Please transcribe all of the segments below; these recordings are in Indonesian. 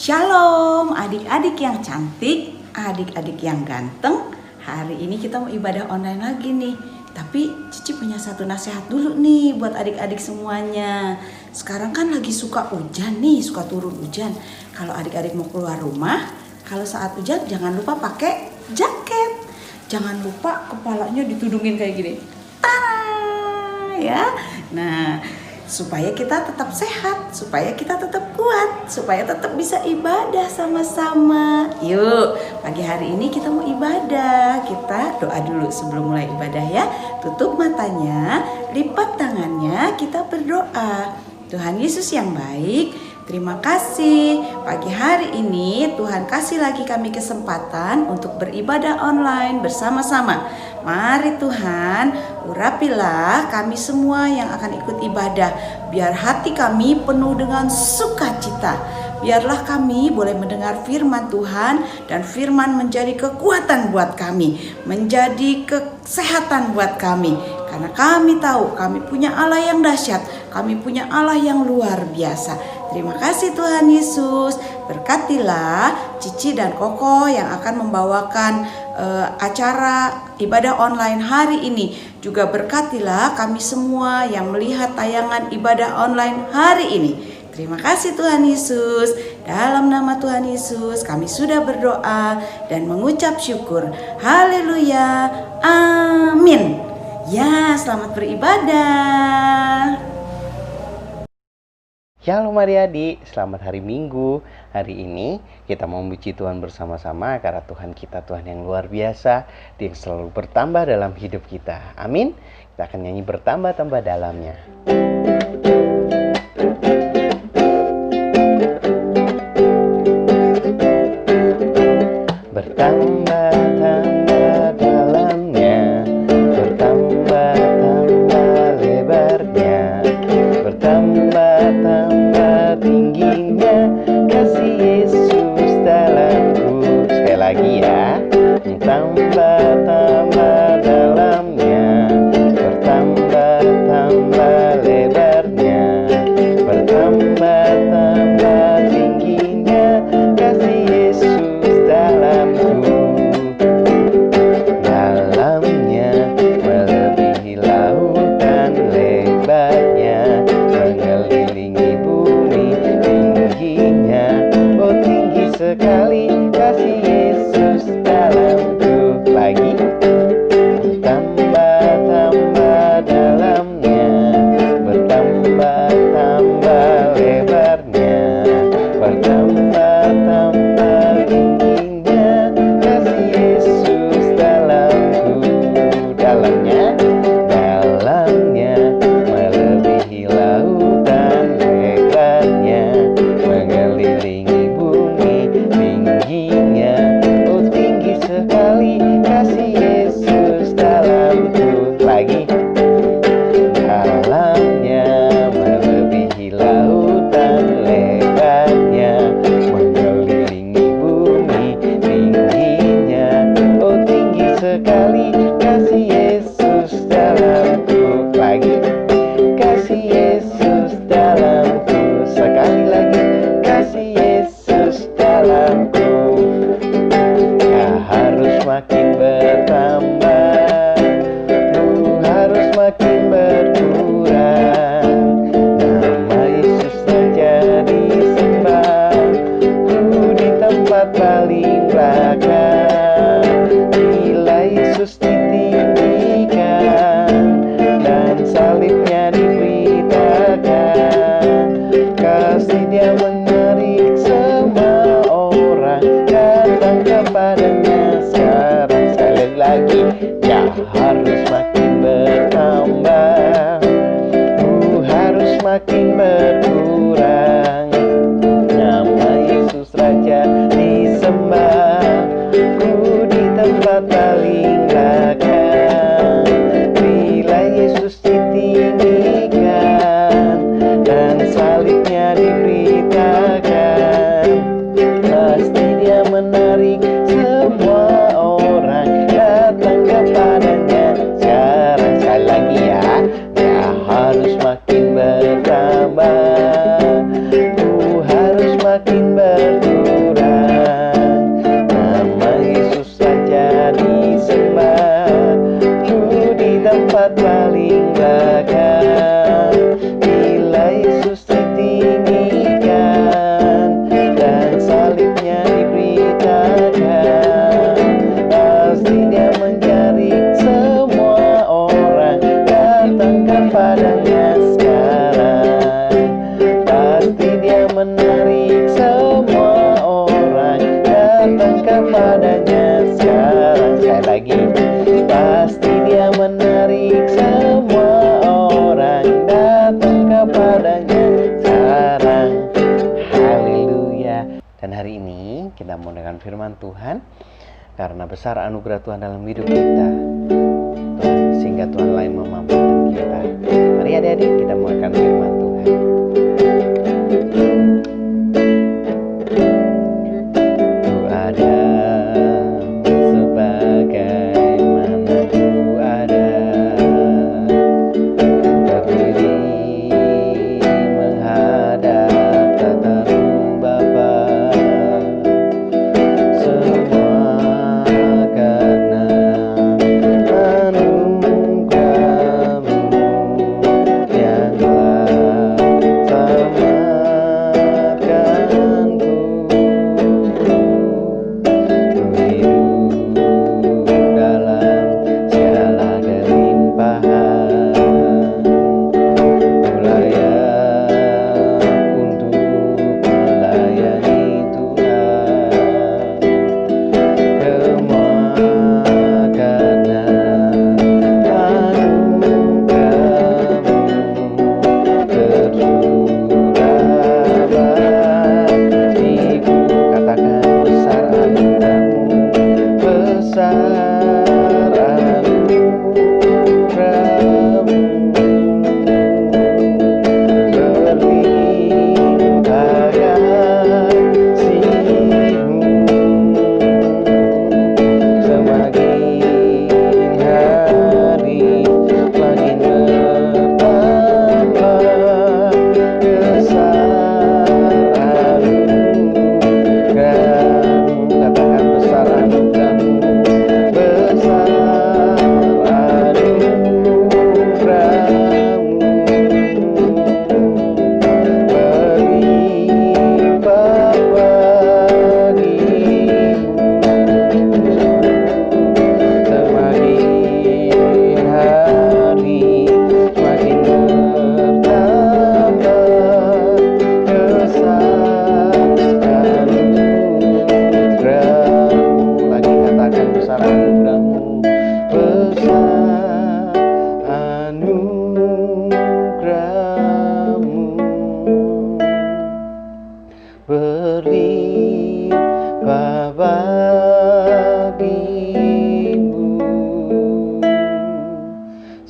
Shalom adik-adik yang cantik, adik-adik yang ganteng. Hari ini kita mau ibadah online lagi nih. Tapi Cici punya satu nasihat dulu nih buat adik-adik semuanya. Sekarang kan lagi suka hujan nih, suka turun hujan. Kalau adik-adik mau keluar rumah, kalau saat hujan jangan lupa pakai jaket. Jangan lupa kepalanya ditudungin kayak gini. Tara, ya. Nah, supaya kita tetap sehat, supaya kita tetap kuat, supaya tetap bisa ibadah sama-sama. Yuk, pagi hari ini kita mau ibadah. Kita doa dulu sebelum mulai ibadah ya. Tutup matanya, lipat tangannya, kita berdoa. Tuhan Yesus yang baik, terima kasih pagi hari ini Tuhan kasih lagi kami kesempatan untuk beribadah online bersama-sama. Mari Tuhan, urapilah kami semua yang akan ikut ibadah. Biar hati kami penuh dengan sukacita. Biarlah kami boleh mendengar firman Tuhan dan firman menjadi kekuatan buat kami, menjadi kesehatan buat kami. Karena kami tahu kami punya Allah yang dahsyat, kami punya Allah yang luar biasa. Terima kasih Tuhan Yesus. Berkatilah Cici dan Koko yang akan membawakan acara ibadah online hari ini. Juga berkatilah kami semua yang melihat tayangan ibadah online hari ini. Terima kasih Tuhan Yesus. Dalam nama Tuhan Yesus kami sudah berdoa dan mengucap syukur. Haleluya. Amin. Ya, selamat beribadah. Shalom adik-adik, selamat hari Minggu. Hari ini kita mau memuji Tuhan bersama-sama karena Tuhan kita Tuhan yang luar biasa, Dia yang selalu bertambah dalam hidup kita. Amin. Kita akan nyanyi bertambah-tambah dalamnya. Bertambah-tambah dalamnya, bertambah-tambah lebarnya, bertambah-tambah tingginya kasih Yesus dalamku. Sekali lagi ya, bertambah-tambah dalamnya, bertambah-tambah lebarnya, bertambah-tambah tingginya kasih Yesus dalamku. Dalamnya melebihi lautan lebarnya, mengelilingi bumi tingginya. Oh tinggi sekali kasih Yesus dalamku. Lagi. Bertambah-tambah dalamnya, bertambah-tambah lebarnya, bertambah-tambah tingginya kasih Yesus dalamku. Dalamnya melebihi lautan lebarnya, mengelilingi bumi tingginya. Oh tinggi sekali kasih Yesus dalamku. Lagi. Dalamnya melebihi lautan lebarnya, mengelilingi bumi tingginya. Oh tinggi sekali kasih Yesus dalamku. Lagi. Kasih Yesus dalamku. Sekali lagi. Kasih Yesus dalamku. Ya harus makin bertambah, harus makin berkurang. Nama Yesus saja disembah, di tempat paling belakang. Bila Yesus ditinggikan dan salibnya diberitakan, kasih Dia menarik semua orang datang kepadanya sekarang. Sekali lagi, ya harus makin bertambah, harus makin berkurang. Nama Yesus Raja disembah, di tempat paling belakang. Bila Yesus ditinggikan dan salibnya diberitakan, pasti Dia menarik semua orang datang kepadanya sekarang. Sekali lagi ya, ya harus makin bertambah, harus makin berkurang. kepadanya sekarang. Sekali lagi, pasti Dia menarik semua orang datang kepadanya sekarang. Haleluya. Dan hari ini kita mau dengan firman Tuhan, karena besar anugerah Tuhan dalam hidup kita, sehingga Tuhan lain memampukan kita. Mari adik-adik kita mau akan firman Tuhan. Ku ada sebagaimana ku ada, berdiri menghadap tatamu Bapa.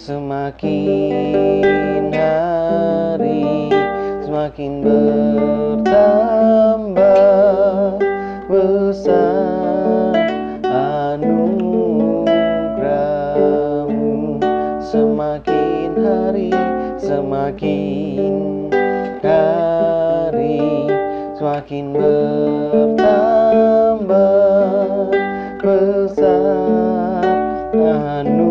Semakin hari semakin bertambah besar anugerah-Mu. Semakin hari semakin hari semakin bertambah besar anugerah-Mu.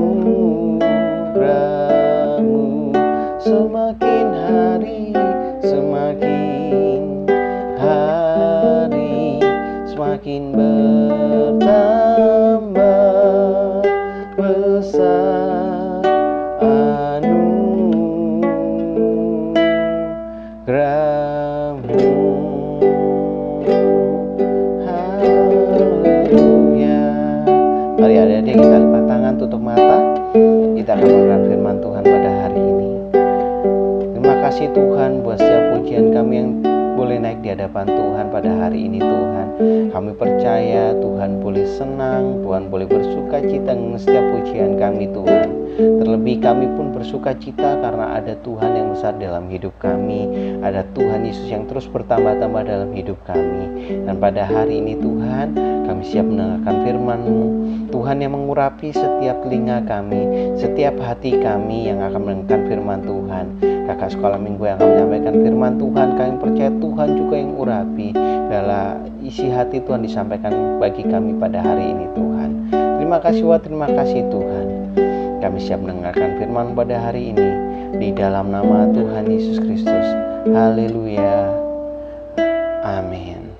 Semakin hari semakin hari semakin bertambah besar anugerah-Mu. Haleluya. Mari adik-adik kita lipat tangan, tutup mata. Kita akan mendengar firman Tuhan pada hari ini. Terima kasih Tuhan buat setiap pujian kami yang boleh naik di hadapan Tuhan pada hari ini Tuhan. Kami percaya Tuhan boleh senang, Tuhan boleh bersuka cita dengan setiap pujian kami Tuhan. Terlebih kami pun bersuka cita karena ada Tuhan yang besar dalam hidup kami. Ada Tuhan Yesus yang terus bertambah-tambah dalam hidup kami. Dan pada hari ini Tuhan, kami siap mendengarkan firman-Mu, Tuhan yang mengurapi setiap telinga kami, setiap hati kami yang akan mendengarkan firman Tuhan. Kakak sekolah minggu yang akan menyampaikan firman Tuhan, kami percaya Tuhan juga yang urapi segala isi hati Tuhan disampaikan bagi kami pada hari ini Tuhan. Terima kasih terima kasih Tuhan. Kami siap mendengarkan firman pada hari ini di dalam nama Tuhan Yesus Kristus. Haleluya. Amin.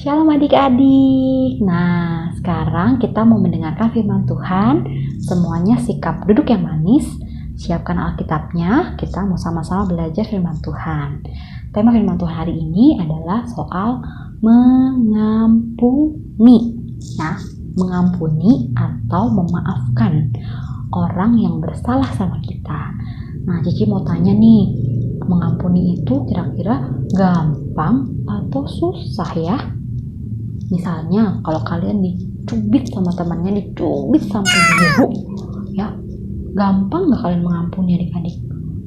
Shalom adik-adik. Nah, sekarang kita mau mendengarkan firman Tuhan. Semuanya sikap duduk yang manis. Siapkan Alkitabnya, kita mau sama-sama belajar firman Tuhan. tema firman Tuhan hari ini adalah soal mengampuni. Ya, mengampuni atau memaafkan orang yang bersalah sama kita. Nah, Cici mau tanya nih, mengampuni itu kira-kira gampang atau susah ya? Misalnya kalau kalian dicubit sama temannya, dicubit sampai biru, ya, gampang nggak kalian mengampuni adik-adik?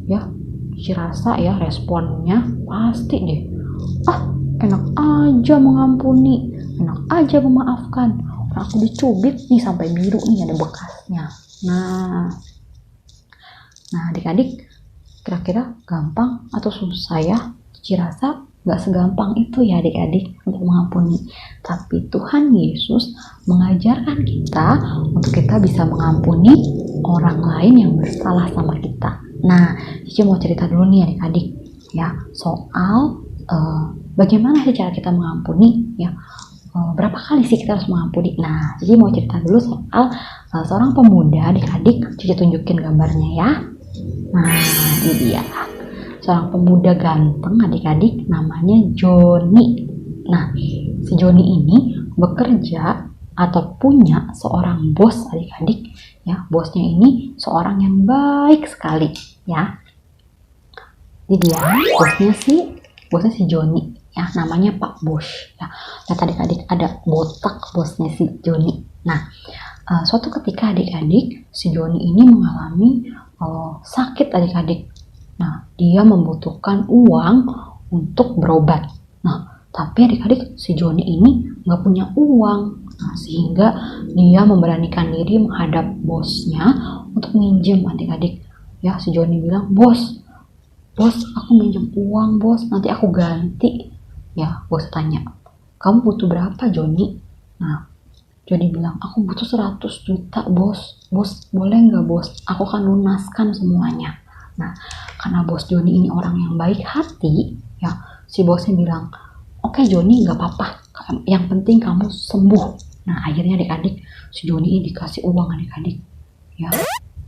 Ya, Cici rasa ya responnya pasti deh, enak aja mengampuni, enak aja memaafkan. Aku dicubit nih sampai biru nih, ada bekasnya. Nah adik-adik, kira-kira gampang atau susah ya? Cici rasa gak segampang itu ya adik-adik untuk mengampuni. Tapi Tuhan Yesus mengajarkan kita untuk kita bisa mengampuni orang lain yang bersalah sama kita. Nah, Cici mau cerita dulu nih adik-adik ya, soal bagaimana sih cara kita mengampuni ya. Berapa kali sih kita harus mengampuni? Nah, Cici mau cerita dulu soal seorang pemuda adik-adik. Cici tunjukin gambarnya ya. Nah, ini dia. Seorang pemuda ganteng adik-adik, namanya Joni. Nah, si Joni ini bekerja atau punya seorang bos adik-adik ya. Bosnya ini seorang yang baik sekali ya. Ini dia bosnya si Joni ya, namanya Pak Bos ya. Lihat adik-adik, ada botak bosnya si Joni. Nah, suatu ketika adik-adik, si Joni ini mengalami sakit adik-adik. Nah, dia membutuhkan uang untuk berobat. Nah, tapi adik-adik, si Joni ini nggak punya uang. Nah, sehingga dia memberanikan diri menghadap bosnya untuk minjem adik-adik. Ya, si Joni bilang, Bos, aku minjem uang, Bos, nanti aku ganti. Ya, bos tanya, kamu butuh berapa, Joni? Nah, Joni bilang, aku butuh 100 juta, Bos. Bos, boleh nggak, Bos? Aku akan lunaskan semuanya. Nah, karena bos Joni ini orang yang baik hati, ya, si bosnya bilang, oke, Joni, nggak apa-apa. Yang penting kamu sembuh. Nah, akhirnya adik-adik, si Joni ini dikasih uang adik-adik. Ya.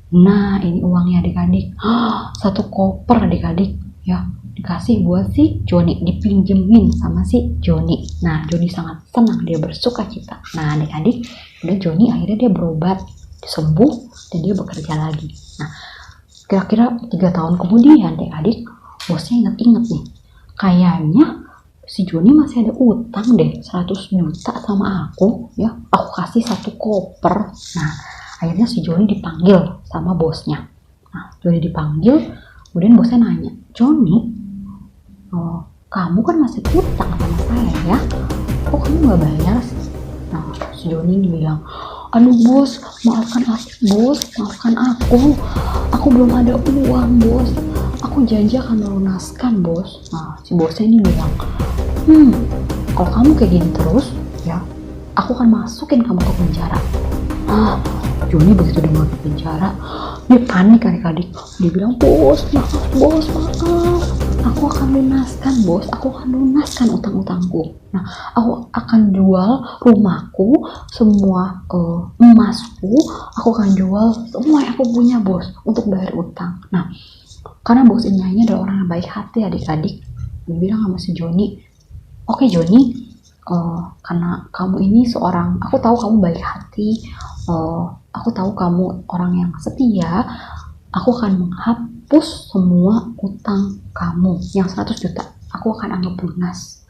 Nah, ini uangnya adik-adik. 1 koper adik-adik. Ya. Dikasih buat si Joni, dipinjemin sama si Joni. Nah, Joni sangat senang, dia bersuka cita. Nah, adik-adik, udah Joni akhirnya dia berobat, sembuh, dan dia bekerja lagi. Nah, kira-kira 3 tahun kemudian adik-adik, bosnya ingat-ingat nih, kayaknya si Joni masih ada utang deh 100 juta sama aku, ya. Aku kasih 1 koper. Nah, akhirnya si Joni dipanggil sama bosnya. Nah, Joni dipanggil, kemudian bosnya nanya, Joni, kamu kan masih utang sama saya ya, kok kamu gak bayar sih? Nah, si Joni bilang, aduh bos, maafkan aku belum ada uang, Bos, aku janji akan melunaskan, Bos. Nah, si bosnya ini bilang, kalau kamu kayak gini terus ya, aku akan masukin kamu ke penjara. Joni begitu dengar di penjara, dia panik adik-adik. Dia bilang, Bos, maaf, aku akan lunaskan utang-utangku. Nah, aku akan jual rumahku, semua emasku, aku akan jual semua yang aku punya, Bos, untuk bayar utang. Nah, karena bos ini adalah orang yang baik hati adik-adik, dia bilang sama si Joni, oke Joni, karena kamu ini aku tahu kamu baik hati, aku tahu kamu orang yang setia, aku akan menghapus semua utang kamu yang 100 juta, aku akan anggap lunas.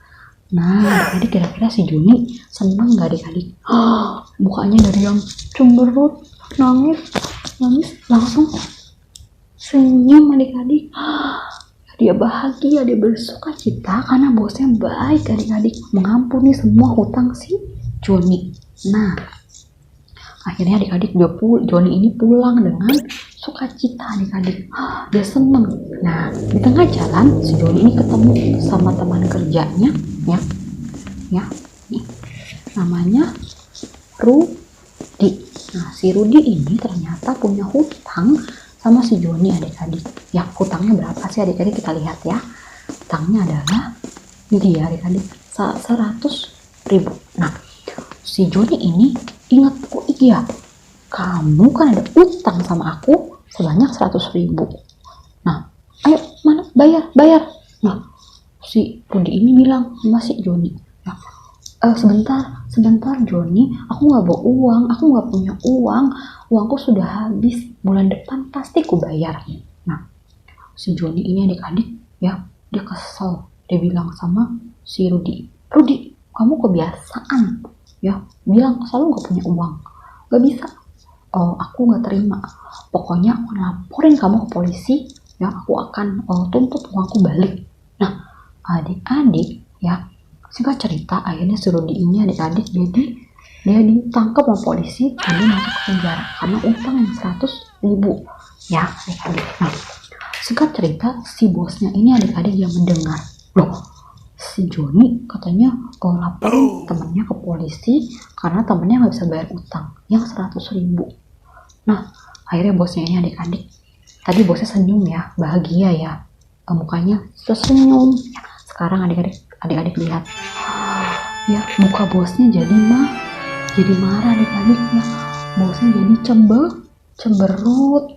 Nah, adik-adik, kira-kira si Joni senang gak adik-adik? Mukanya dari yang cemberut, nangis langsung senyum adik-adik. Dia bahagia, dia bersuka cita karena bosnya baik adik-adik, mengampuni semua hutang si Joni. Nah, akhirnya adik-adik Joni ini pulang dengan sukacita adik-adik. Dia seneng. Nah, di tengah jalan si Joni ini ketemu sama teman kerjanya ya, nih, namanya Rudi. Nah, si Rudi ini ternyata punya hutang sama si Joni adik-adik. Ya, hutangnya berapa sih adik-adik, kita lihat ya. Hutangnya adalah ini dia adik-adik, 100.000. Nah, si Joni ini ingat, oh iya, kamu kan ada utang sama aku sebanyak 100.000. Nah, ayo mana bayar. Nah, si Rudi ini bilang sama si Joni, ya, sebentar Joni, aku nggak bawa uang, aku nggak punya uang, uangku sudah habis, bulan depan pasti ku bayar. Nah, si Joni ini adik-adik, ya, dia kesel, dia bilang sama si Rudi, kamu kebiasaan, ya, bilang selalu nggak punya uang, nggak bisa. Oh, aku nggak terima, pokoknya aku laporin kamu ke polisi, ya, aku akan tuntut uangku balik. Nah, adik-adik, ya, singkat cerita akhirnya si Rudi ini adik-adik jadi dia ditangkap sama polisi dan dia masuk ke penjara karena utang yang 100.000, ya adik-adik. Nah, singkat cerita si bosnya ini adik-adik yang mendengar, loh, si Joni katanya laporin temennya ke polisi karena temennya nggak bisa bayar utang yang 100.000. Nah, akhirnya bosnya ini adik-adik, tadi bosnya senyum ya, bahagia ya, mukanya tersenyum. Sekarang adik-adik lihat, ya, muka bosnya jadi marah adik-adik, ya, bosnya jadi cemberut,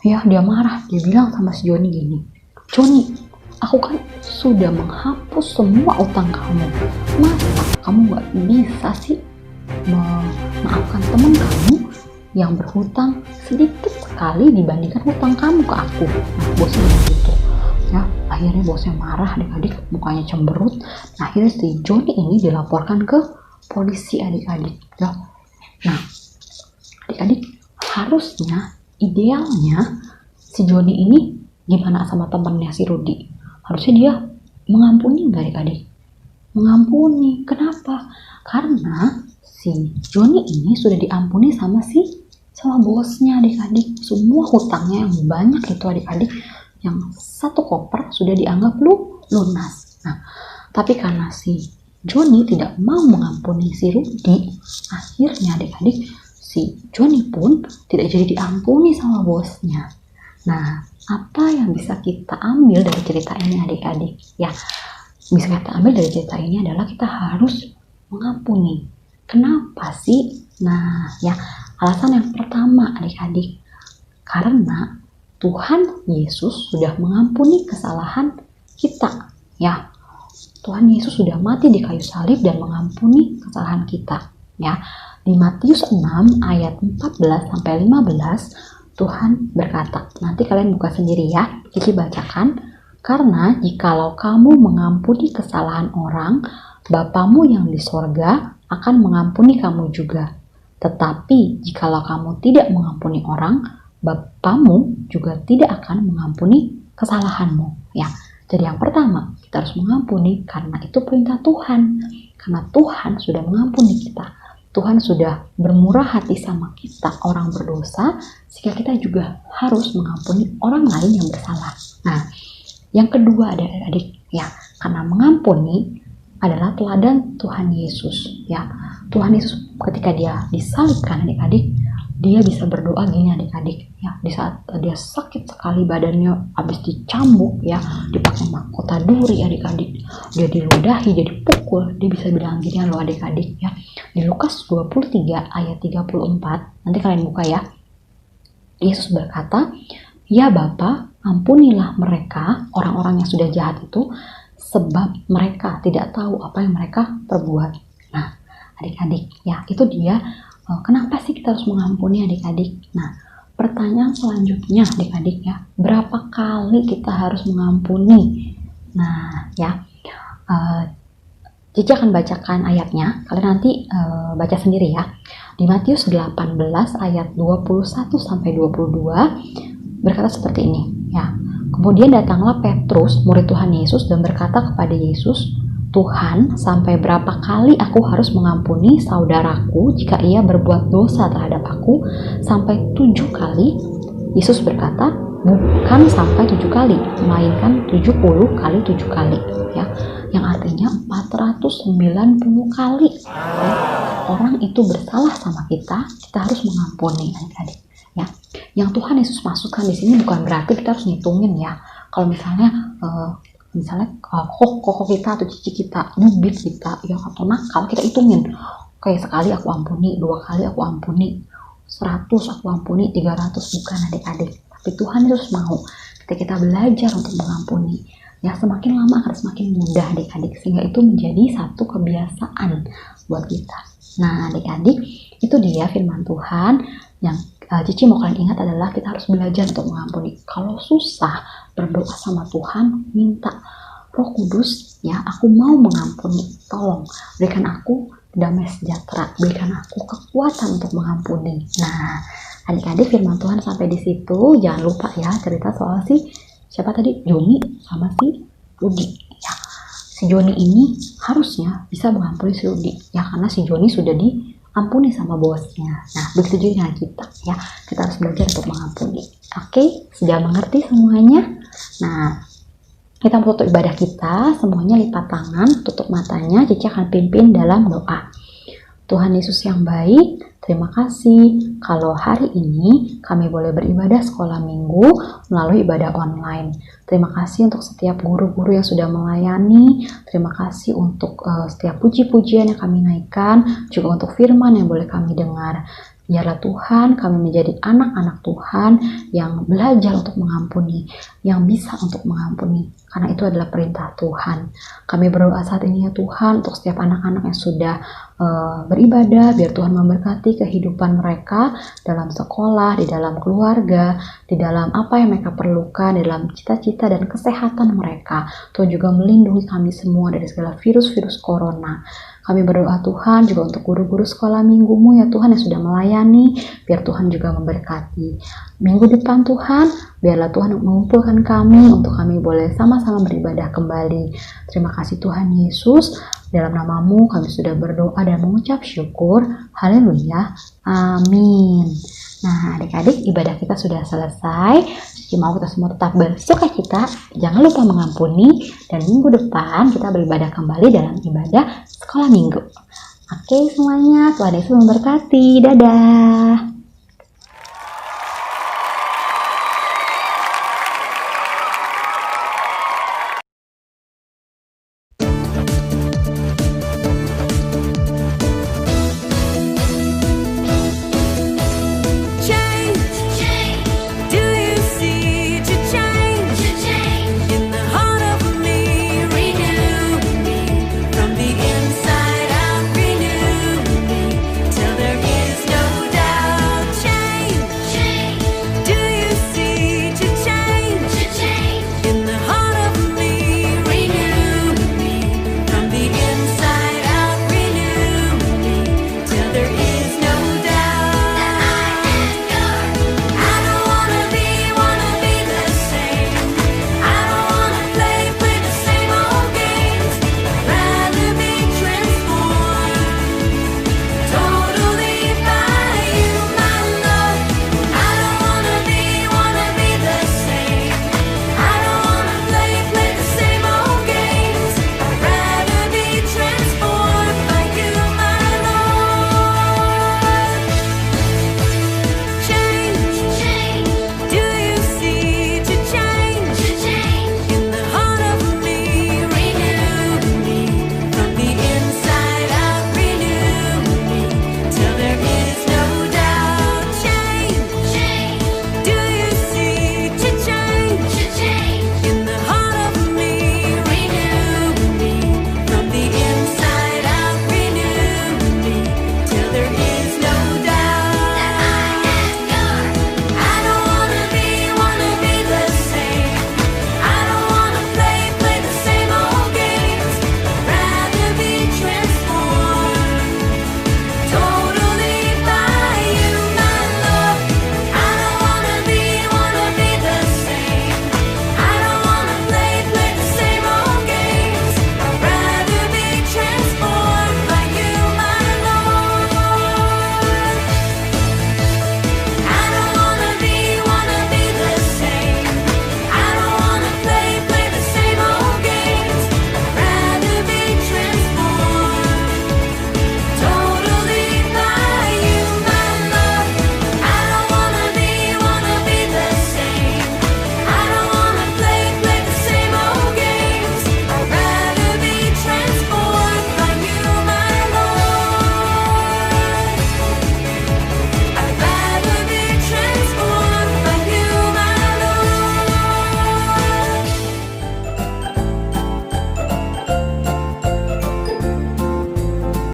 ya, dia marah, dia bilang sama si Joni gini, Joni, aku kan sudah menghapus semua utang kamu, masa kamu nggak bisa sih memaafkan teman kamu yang berhutang sedikit sekali dibandingkan hutang kamu ke aku. Nah, bosnya begitu, ya, akhirnya bosnya marah adik-adik, mukanya cemberut. Nah, akhirnya si Joni ini dilaporkan ke polisi adik-adik, ya. Nah, adik-adik, harusnya idealnya si Joni ini gimana sama temannya si Rudi? Harusnya dia mengampuni nggak adik-adik? Mengampuni. Kenapa? Karena si Joni ini sudah diampuni sama bosnya adik-adik. Semua hutangnya yang banyak itu adik-adik, yang satu koper sudah dianggap lunas. Nah, tapi karena si Joni tidak mau mengampuni si Rudi, akhirnya adik-adik si Joni pun tidak jadi diampuni sama bosnya. Nah, apa yang bisa kita ambil dari cerita ini adik-adik? Ya, bisa kita ambil dari cerita ini adalah kita harus mengampuni. Kenapa sih? Nah, ya, alasan yang pertama adik-adik, karena Tuhan Yesus sudah mengampuni kesalahan kita, ya. Tuhan Yesus sudah mati di kayu salib dan mengampuni kesalahan kita, ya. Di Matius 6 ayat 14 sampai 15 Tuhan berkata, nanti kalian buka sendiri ya, Kiki bacakan. Karena jikalau kamu mengampuni kesalahan orang, Bapamu yang di sorga akan mengampuni kamu juga. Tetapi jikalau kamu tidak mengampuni orang, Bapamu juga tidak akan mengampuni kesalahanmu. Ya, jadi yang pertama kita harus mengampuni karena itu perintah Tuhan. Karena Tuhan sudah mengampuni kita. Tuhan sudah bermurah hati sama kita orang berdosa, sehingga kita juga harus mengampuni orang lain yang bersalah. Nah, yang kedua adik-adik, ya, karena mengampuni adalah teladan Tuhan Yesus, ya. Tuhan Yesus ketika dia disalibkan adik-adik, dia bisa berdoa gini adik-adik, ya, di saat dia sakit sekali badannya habis dicambuk, ya, dipakai mahkota duri adik-adik, dia diludahi, dia dipukul, dia bisa bilang gini loh adik-adik, ya. Di Lukas 23 ayat 34, nanti kalian buka ya. Yesus berkata, "Ya Bapa, ampunilah mereka, orang-orang yang sudah jahat itu, sebab mereka tidak tahu apa yang mereka perbuat." Nah, adik-adik, ya, itu dia kenapa sih kita harus mengampuni adik-adik. Nah, pertanyaan selanjutnya adik-adik, ya, berapa kali kita harus mengampuni? Nah, ya, Cici akan bacakan ayatnya, kalian nanti baca sendiri ya. Di Matius 18 ayat 21 sampai 22 berkata seperti ini, ya. Kemudian datanglah Petrus, murid Tuhan Yesus, dan berkata kepada Yesus, "Tuhan, sampai berapa kali aku harus mengampuni saudaraku jika ia berbuat dosa terhadap aku? Sampai 7 kali?" Yesus berkata, "Bukan sampai 7 kali, melainkan 70 kali 7 kali." Ya, yang artinya 490 kali. Ya, orang itu bersalah sama kita harus mengampuni adik-adik. Ya, yang Tuhan Yesus masukkan di sini bukan berarti kita harus ngitungin ya. Kalau misalnya koko kita atau cici kita, nyubit kita, ya, atau nakal, kita hitungin. Kayak sekali aku ampuni, 2 kali aku ampuni, 100 aku ampuni, 300, bukan adik-adik. Tapi Tuhan Yesus mau ketika kita belajar untuk mengampuni, Ya, semakin lama akan semakin mudah adik-adik, sehingga itu menjadi satu kebiasaan buat kita. Nah, adik-adik, itu dia firman Tuhan yang Cici mau kalian ingat adalah kita harus belajar untuk mengampuni. Kalau susah, berdoa sama Tuhan, minta Roh Kudus, ya aku mau mengampuni, tolong berikan aku damai sejahtera, berikan aku kekuatan untuk mengampuni. Nah, adik-adik, firman Tuhan sampai di situ. Jangan lupa ya cerita soal siapa tadi? Joni sama si Rudi. Ya, si Joni ini harusnya bisa mengampuni si Rudi, ya karena si Joni sudah diampuni sama bosnya. Nah, begitu juga dengan kita, ya kita harus belajar untuk mengampuni. Oke, sudah mengerti semuanya? Nah, kita tutup ibadah kita, semuanya lipat tangan, tutup matanya. Cici akan pimpin dalam doa. Tuhan Yesus yang baik, terima kasih kalau hari ini kami boleh beribadah sekolah minggu melalui ibadah online. Terima kasih untuk setiap guru-guru yang sudah melayani. Terima kasih untuk setiap puji-pujian yang kami naikkan, juga untuk firman yang boleh kami dengar. Biarlah Tuhan kami menjadi anak-anak Tuhan yang belajar untuk mengampuni, yang bisa untuk mengampuni, karena itu adalah perintah Tuhan. Kami berdoa saat ini ya Tuhan untuk setiap anak-anak yang sudah beribadah, biar Tuhan memberkati kehidupan mereka dalam sekolah, di dalam keluarga, di dalam apa yang mereka perlukan, di dalam cita-cita dan kesehatan mereka. Tuhan juga melindungi kami semua dari segala virus-virus corona. Kami berdoa Tuhan juga untuk guru-guru sekolah minggumu ya Tuhan yang sudah melayani, biar Tuhan juga memberkati. Minggu depan Tuhan, biarlah Tuhan mengumpulkan kami untuk kami boleh sama-sama beribadah kembali. Terima kasih Tuhan Yesus, dalam namamu kami sudah berdoa dan mengucap syukur. Haleluya, amin. Nah adik-adik, ibadah kita sudah selesai. Cici mau kita semua tetap bersukacita, jangan lupa mengampuni, dan minggu depan kita beribadah kembali dalam ibadah sekolah minggu. Oke semuanya, Tuhan Yesus memberkati. Dadah.